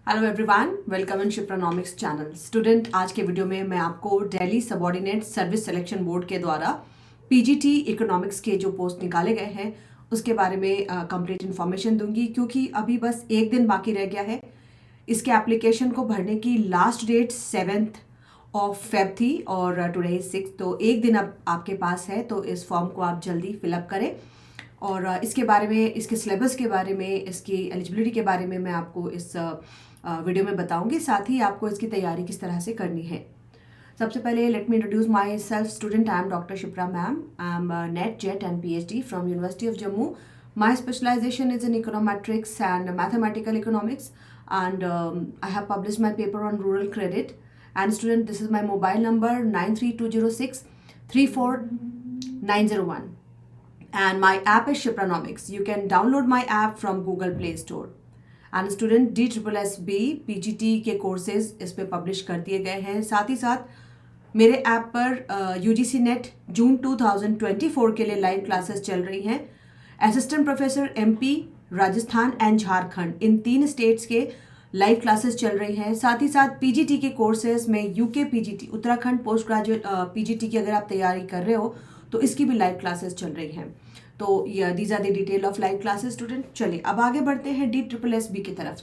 Hello everyone, welcome in Shipranomics channel. Student, आज के video में मैं आपको Delhi subordinate service selection board के द्वारा पीजीटी इकोनॉमिक्स के जो पोस्ट निकाले गए हैं उसके बारे में कंप्लीट इन्फॉर्मेशन दूंगी, क्योंकि अभी बस एक दिन बाकी रह गया है। इसके एप्लीकेशन को भरने की लास्ट डेट 7 फेब थी और टुडे 6, तो एक दिन अब आपके पास है, तो इस फॉर्म को आप जल्दी फिलअप करें। और इसके बारे में, इसके सिलेबस के बारे में, इसकी एलिजिबिलिटी के बारे में मैं आपको इस वीडियो में बताऊंगी। साथ ही आपको इसकी तैयारी किस तरह से करनी है। सबसे पहले let me introduce my self. Student, I am doctor Shipra ma'am. I am net jet and PhD from university of Jammu. My specialization is in econometrics and mathematical economics, and I have published my paper on rural credit. And student, this is my mobile number 93206 34901. And my app is Shipranomics. You can download my app from Google Play Store. And student, DSSB PGT के courses इस पे publish कर दिए गए हैं। साथ ही साथ मेरे ऐप पर UGC नेट जून 2024 के लिए लाइव क्लासेस चल रही हैं। Assistant professor MP Rajasthan and Jharkhand, in 3 states के लाइव क्लासेस चल रही हैं। साथ ही साथ PGT के कोर्सेज में UK PGT, Uttarakhand post graduate PGT की अगर आप तैयारी कर रहे हो तो इसकी भी लाइव क्लासेस चल रही हैं। तो these are the detail of live classes. Student, चलिए अब आगे बढ़ते हैं DSSB की तरफ।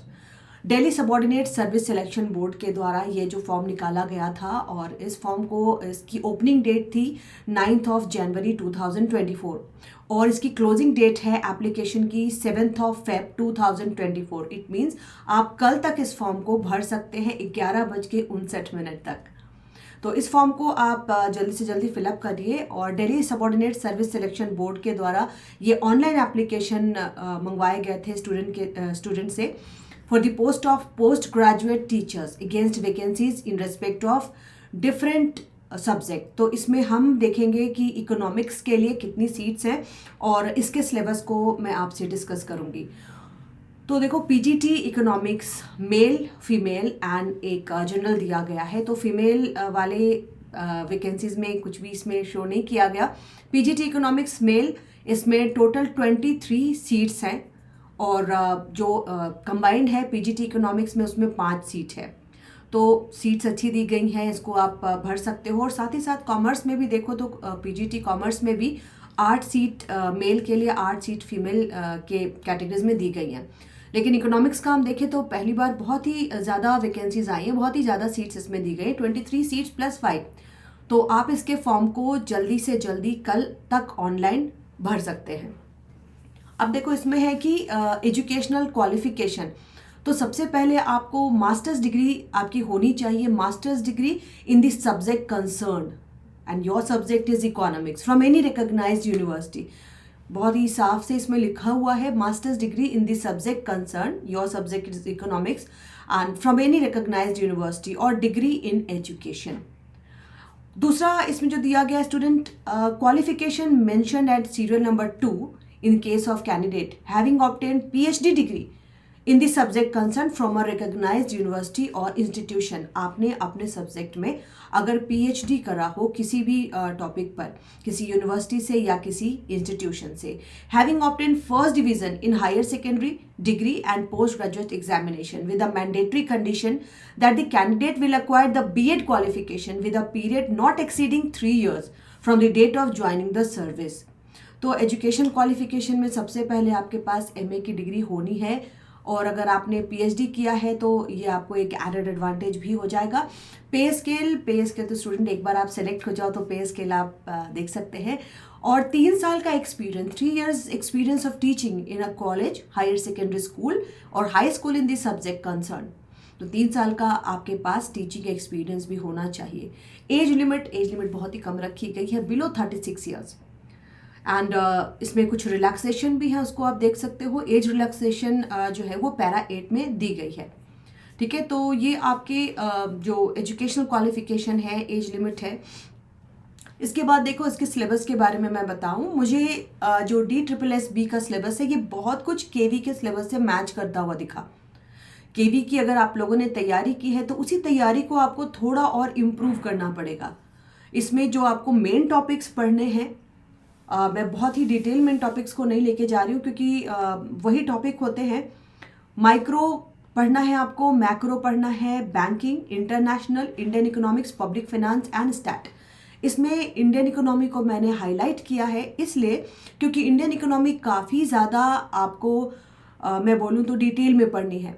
Delhi subordinate service selection board के द्वारा ये जो फॉर्म निकाला गया था, और इस फॉर्म को, इसकी ओपनिंग डेट थी 9 जनवरी 2024 और इसकी क्लोजिंग डेट है एप्लीकेशन की 7 फेब 2024। इट मीन्स आप कल तक इस फॉर्म को भर सकते हैं 11:59 तक। तो इस फॉर्म को आप जल्दी से जल्दी फिलअप करिए। और Delhi subordinate service selection board के द्वारा ये ऑनलाइन एप्लीकेशन मंगवाए गए थे स्टूडेंट से for the post of post graduate teachers against vacancies in respect of different subject. तो इसमें हम देखेंगे कि इकोनॉमिक्स के लिए कितनी सीट्स हैं और इसके सिलेबस को मैं आपसे डिस्कस करूंगी। तो देखो, PGT economics male, female and एक जनरल दिया गया है। तो फीमेल वाले वैकेंसीज में कुछ भी इसमें शो नहीं किया गया। PGT इकोनॉमिक्स मेल, इसमें टोटल 23 सीट्स हैं और जो कंबाइंड है PGT इकोनॉमिक्स में उसमें 5 सीट है। तो सीट्स अच्छी दी गई हैं, इसको आप भर सकते हो। और साथ ही साथ कॉमर्स में भी देखो तो PGT कॉमर्स में भी 8 सीट मेल के लिए, 8 सीट फीमेल के कैटेगरीज में दी गई हैं। लेकिन इकोनॉमिक्स का हम देखें तो पहली बार बहुत ही ज़्यादा वैकेंसीज आई हैं, बहुत ही ज़्यादा सीट्स इसमें दी गई, 23 सीट्स प्लस 5। तो आप इसके फॉर्म को जल्दी से जल्दी कल तक ऑनलाइन भर सकते हैं। अब देखो, इसमें है कि एजुकेशनल क्वालिफिकेशन। तो सबसे पहले आपको मास्टर्स डिग्री आपकी होनी चाहिए, masters degree in the subject concern and your subject is economics from any recognised university. बहुत ही साफ से इसमें लिखा हुआ है, masters degree in the subject concern, your subject is economics and from any recognised university और डिग्री इन एजुकेशन। दूसरा इसमें जो दिया गया student, qualification mentioned at serial number 2 in case of candidate having obtained PhD degree in the subject concerned from a recognized university or institution। आपने अपने subject में अगर PhD करा हो किसी भी टॉपिक पर, किसी यूनिवर्सिटी से या किसी इंस्टीट्यूशन से, having obtained first division in higher secondary degree and post graduate examination with a mandatory condition that the candidate will acquire the B.Ed qualification with a period not exceeding 3 years from the date of joining the service। तो education qualification में सबसे पहले आपके पास MA की degree होनी है, और अगर आपने PhD किया है तो ये आपको एक एडेड एडवांटेज भी हो जाएगा। पे स्केल तो स्टूडेंट एक बार आप सेलेक्ट हो जाओ तो पे स्केल आप देख सकते हैं। और 3 साल का experience, 3 years experience of teaching in a college, higher secondary school और high school in this subject concern. तो 3 साल का आपके पास टीचिंग एक्सपीरियंस भी होना चाहिए। एज लिमिट बहुत ही कम रखी गई है, बिलो 36 ईयर्स। एंड इसमें कुछ रिलैक्सेशन भी है, उसको आप देख सकते हो। एज रिलैक्सेशन जो है वो पैरा 8 में दी गई है। ठीक है, तो ये आपके जो एजुकेशनल क्वालिफिकेशन है, एज लिमिट है। इसके बाद देखो, इसके सिलेबस के बारे में मैं बताऊं, मुझे जो DSSB का सिलेबस है ये बहुत कुछ KV के सिलेबस से मैच करता हुआ दिखा। KV की अगर आप लोगों ने तैयारी की है तो उसी तैयारी को आपको थोड़ा और इम्प्रूव करना पड़ेगा। इसमें जो आपको मेन टॉपिक्स पढ़ने हैं, मैं बहुत ही डिटेल में टॉपिक्स को नहीं लेके जा रही हूँ, क्योंकि वही टॉपिक होते हैं। माइक्रो पढ़ना है आपको मैक्रो पढ़ना है, banking, international, Indian economics, public finance and stat. इसमें इंडियन इकोनॉमी को मैंने हाईलाइट किया है इसलिए क्योंकि इंडियन इकोनॉमी काफ़ी ज़्यादा आपको मैं बोलूँ तो डिटेल में पढ़नी है।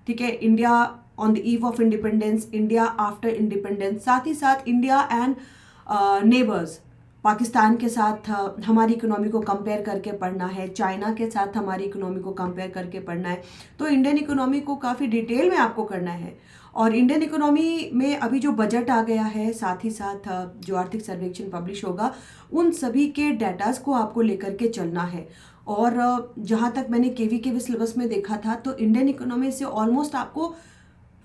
ठीक है, India on the eve of independence, India after independence, साथ ही साथ इंडिया एंड नेबर्स, पाकिस्तान के साथ हमारी इकोनॉमी को कंपेयर करके पढ़ना है, चाइना के साथ हमारी इकोनॉमी को कंपेयर करके पढ़ना है। तो इंडियन इकोनॉमी को काफ़ी डिटेल में आपको करना है। और इंडियन इकोनॉमी में अभी जो बजट आ गया है, साथ ही साथ जो आर्थिक सर्वेक्षण पब्लिश होगा, उन सभी के डेटास को आपको लेकर के चलना है। और जहाँ तक मैंने केवी सिलेबस में देखा था तो इंडियन इकोनॉमी से ऑलमोस्ट आपको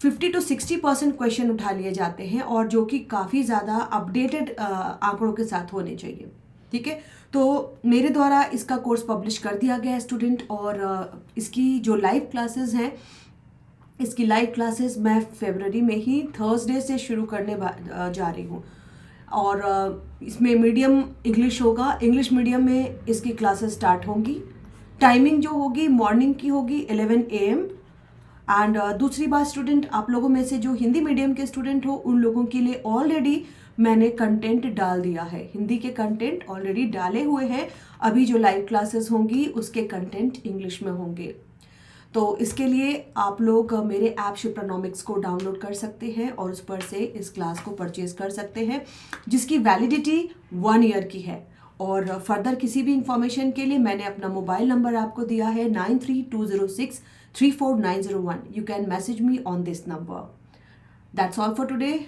50 to 60% क्वेश्चन उठा लिए जाते हैं और जो कि काफ़ी ज़्यादा अपडेटेड आंकड़ों के साथ होने चाहिए। ठीक है, तो मेरे द्वारा इसका कोर्स पब्लिश कर दिया गया है स्टूडेंट। और इसकी जो लाइव क्लासेस हैं, इसकी लाइव क्लासेस मैं फरवरी में ही थर्सडे से शुरू करने जा रही हूँ। और इसमें मीडियम इंग्लिश होगा, इंग्लिश मीडियम में इसकी क्लासेस स्टार्ट होंगी। टाइमिंग जो होगी मॉर्निंग की होगी 11 AM। एंड दूसरी बात स्टूडेंट, आप लोगों में से जो हिंदी मीडियम के स्टूडेंट हो उन लोगों के लिए ऑलरेडी मैंने कंटेंट डाल दिया है, हिंदी के कंटेंट ऑलरेडी डाले हुए हैं। अभी जो लाइव क्लासेस होंगी उसके कंटेंट इंग्लिश में होंगे। तो इसके लिए आप लोग मेरे ऐप शिप्रानॉमिक्स को डाउनलोड कर सकते हैं और उस पर से इस क्लास को परचेज कर सकते हैं, जिसकी वैलिडिटी 1 ईयर की है। और फर्दर किसी भी इंफॉर्मेशन के लिए मैंने अपना मोबाइल नंबर आपको दिया है 9320634901। You can message me on this number. That's all for today.